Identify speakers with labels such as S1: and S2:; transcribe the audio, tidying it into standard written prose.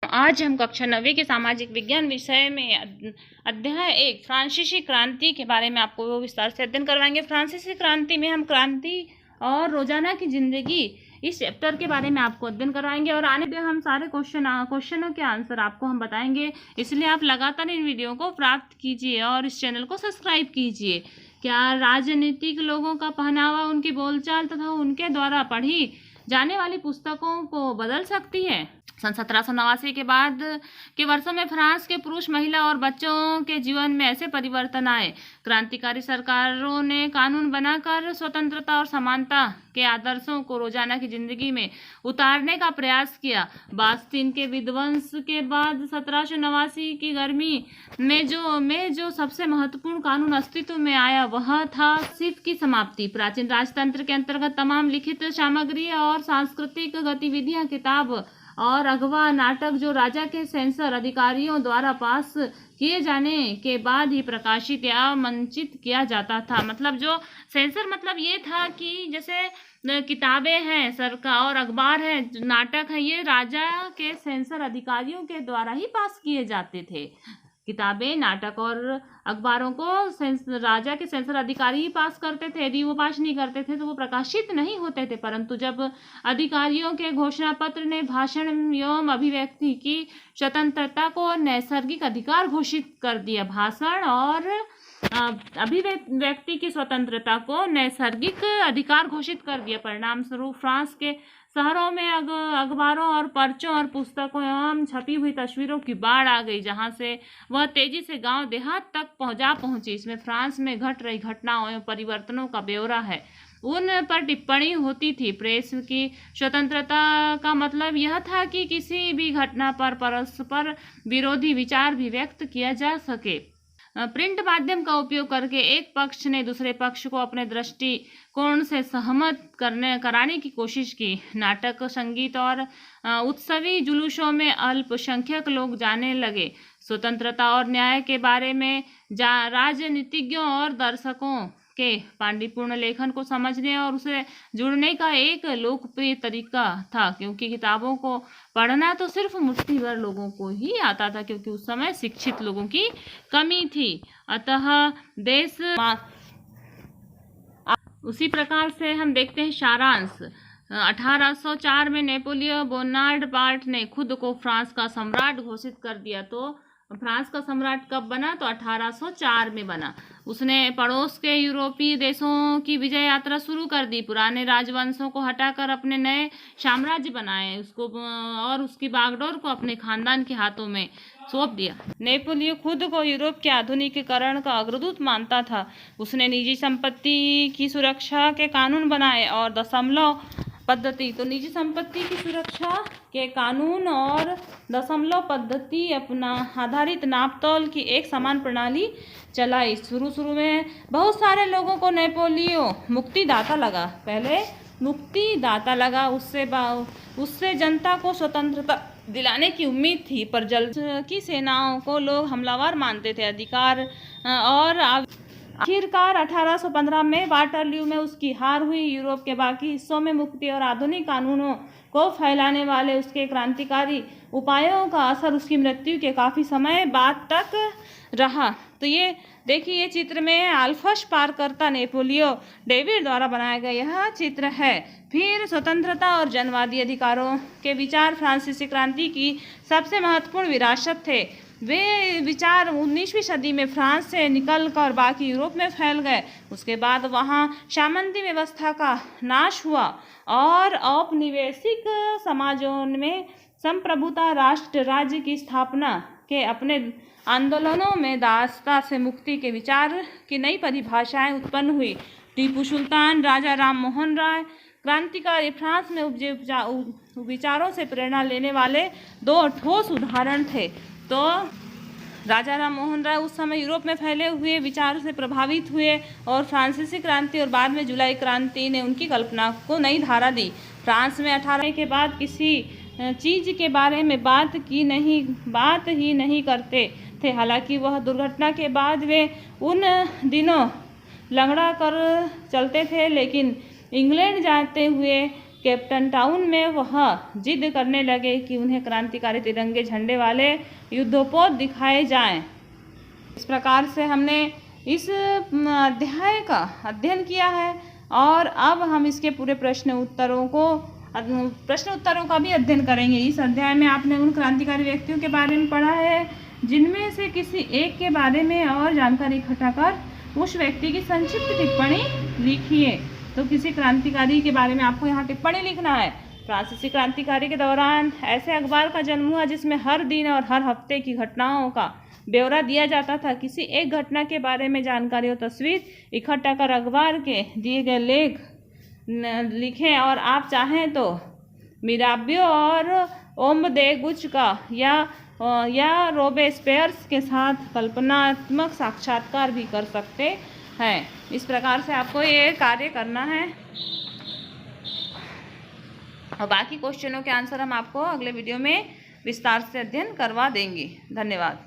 S1: आज हम कक्षा 9वीं के सामाजिक विज्ञान विषय में अध्याय 1 फ्रांसीसी क्रांति के बारे में आपको विस्तार से अध्ययन करवाएंगे। फ्रांसीसी क्रांति में हम क्रांति और रोजाना की जिंदगी इस चैप्टर के बारे में आपको अध्ययन करवाएंगे और आने हम सारे क्वेश्चनों के आंसर आपको हम बताएंगे। इसलिए आप लगातार इन वीडियो को प्राप्त कीजिए और इस चैनल को सब्सक्राइब कीजिए। क्या राजनीतिक लोगों का पहनावा उनकी बोलचाल तथा उनके द्वारा पढ़ी जाने वाली पुस्तकों को बदल सकती है? सन 1789 के बाद के वर्षों में फ्रांस के पुरुष, महिला और बच्चों के जीवन में ऐसे परिवर्तन आए। क्रांतिकारी सरकारों ने कानून बनाकर स्वतंत्रता और समानता के आदर्शों को रोजाना की जिंदगी में उतारने का प्रयास किया। बास्तिन के विध्वंस के बाद 1789 की गर्मी में जो सबसे महत्वपूर्ण कानून अस्तित्व में आया वह था सिर्फ की समाप्ति। प्राचीन राजतंत्र के अंतर्गत तमाम लिखित सामग्री और सांस्कृतिक गतिविधियां, किताब और अगवा नाटक जो राजा के सेंसर अधिकारियों द्वारा पास किए जाने के बाद ही प्रकाशित या मंचित किया जाता था। मतलब जो सेंसर मतलब ये था कि जैसे किताबें हैं सरकार और अखबार है, नाटक है, ये राजा के सेंसर अधिकारियों के द्वारा ही पास किए जाते थे। किताबें, नाटक और अखबारों को राजा के सेंसर अधिकारी ही पास करते थे। यदि वो पास नहीं करते थे तो वो प्रकाशित नहीं होते थे। परंतु जब अधिकारियों के घोषणा पत्र ने भाषण एवं अभिव्यक्ति की स्वतंत्रता को नैसर्गिक अधिकार घोषित कर दिया, भाषण और अभिव्यक्ति की स्वतंत्रता को नैसर्गिक अधिकार घोषित कर दिया। परिणाम स्वरूप फ्रांस के शहरों में अखबारों और पर्चों और पुस्तकों एवं छपी हुई तस्वीरों की बाढ़ आ गई, जहां से वह तेजी से गांव देहात तक पहुंची। इसमें फ्रांस में घट रही घटनाओं एवं परिवर्तनों का ब्यौरा है, उन पर टिप्पणी होती थी। प्रेस की स्वतंत्रता का मतलब यह था कि किसी भी घटना पर परस्पर विरोधी विचार भी व्यक्त किया जा सके। प्रिंट माध्यम का उपयोग करके एक पक्ष ने दूसरे पक्ष को अपने दृष्टिकोण से सहमत कराने की कोशिश की। नाटक, संगीत और उत्सवी जुलूसों में अल्पसंख्यक लोग जाने लगे। स्वतंत्रता और न्याय के बारे में राजनीतिज्ञों और दर्शकों के पांडित्यपूर्ण लेखन को समझने और उसे जुड़ने का एक लोकप्रिय तरीका था, क्योंकि किताबों को पढ़ना तो सिर्फ मुट्ठी भर लोगों को ही आता था, क्योंकि उस समय शिक्षित लोगों की कमी थी। अतः देश उसी प्रकार से हम देखते हैं सारांश। 1804 में नेपोलियन बोनापार्ट ने खुद को फ्रांस का सम्राट घोषित कर दिया। तो फ्रांस का सम्राट कब बना? तो 1804 में बना। उसने पड़ोस के यूरोपीय देशों की विजय यात्रा शुरू कर दी। पुराने राजवंशों को हटाकर अपने नए साम्राज्य बनाए, उसको और उसकी बागडोर को अपने खानदान के हाथों में सौंप दिया। नेपोलियन खुद को यूरोप के आधुनिकीकरण का अग्रदूत मानता था। उसने निजी संपत्ति की सुरक्षा के कानून बनाए और दशमलव पद्धति, तो निजी संपत्ति की सुरक्षा के कानून और दशमलव पद्धति अपना आधारित नापतोल की एक समान प्रणाली चलाई। शुरू में बहुत सारे लोगों को नेपोलियन मुक्तिदाता लगा। पहले मुक्तिदाता लगा, उससे जनता को स्वतंत्रता दिलाने की उम्मीद थी, पर जल्द की सेनाओं को लोग हमलावर मानते थे। अधिकार और आखिरकार 1815 में वाटरलू में उसकी हार हुई। यूरोप के बाकी हिस्सों में मुक्ति और आधुनिक कानूनों को फैलाने वाले उसके क्रांतिकारी उपायों का असर उसकी मृत्यु के काफ़ी समय बाद तक रहा। तो ये देखिए, ये चित्र में अल्फस पारकर्ता नेपोलियन डेविड द्वारा बनाया गया यह चित्र है। फिर स्वतंत्रता और जनवादी अधिकारों के विचार फ्रांसीसी क्रांति की सबसे महत्वपूर्ण विरासत थे। वे विचार 19वीं सदी में फ्रांस से निकलकर बाकी यूरोप में फैल गए। उसके बाद वहाँ सामंती व्यवस्था का नाश हुआ और औपनिवेशिक समाजों में संप्रभुता, राष्ट्र राज्य की स्थापना के अपने आंदोलनों में दासता से मुक्ति के विचार की नई परिभाषाएं उत्पन्न हुई। टीपू सुल्तान, राजा राम मोहन राय क्रांतिकारी फ्रांस में उपजे विचारों से प्रेरणा लेने वाले दो ठोस उदाहरण थे। तो राजा राम मोहन राय उस समय यूरोप में फैले हुए विचारों से प्रभावित हुए और फ्रांसीसी क्रांति और बाद में जुलाई क्रांति ने उनकी कल्पना को नई धारा दी। फ्रांस में 18 के बाद किसी चीज़ के बारे में बात ही नहीं करते थे। हालांकि वह दुर्घटना के बाद वे उन दिनों लंगड़ा कर चलते थे, लेकिन इंग्लैंड जाते हुए कैप्टन टाउन में वह जिद करने लगे कि उन्हें क्रांतिकारी तिरंगे झंडे वाले युद्धपोत दिखाए जाएं। इस प्रकार से हमने इस अध्याय का अध्ययन किया है और अब हम इसके पूरे प्रश्न उत्तरों का भी अध्ययन करेंगे। इस अध्याय में आपने उन क्रांतिकारी व्यक्तियों के बारे में पढ़ा है जिनमें से किसी एक के बारे में और जानकारी इकट्ठा कर उस व्यक्ति की संक्षिप्त टिप्पणी लिखिए। तो किसी क्रांतिकारी के बारे में आपको यहाँ टिप्पणी लिखना है। फ्रांसीसी क्रांतिकारी के दौरान ऐसे अखबार का जन्म हुआ जिसमें हर दिन और हर हफ्ते की घटनाओं का ब्यौरा दिया जाता था। किसी एक घटना के बारे में जानकारी और तस्वीर इकट्ठा कर अखबार के दिए गए लेख लिखें और आप चाहें तो मिराबियो और ओम्बदेगुच का या रोबेस्पियर्स के साथ कल्पनात्मक साक्षात्कार भी कर सकते हैं। इस प्रकार से आपको ये कार्य करना है और बाकी क्वेश्चनों के आंसर हम आपको अगले वीडियो में विस्तार से अध्ययन करवा देंगे। धन्यवाद।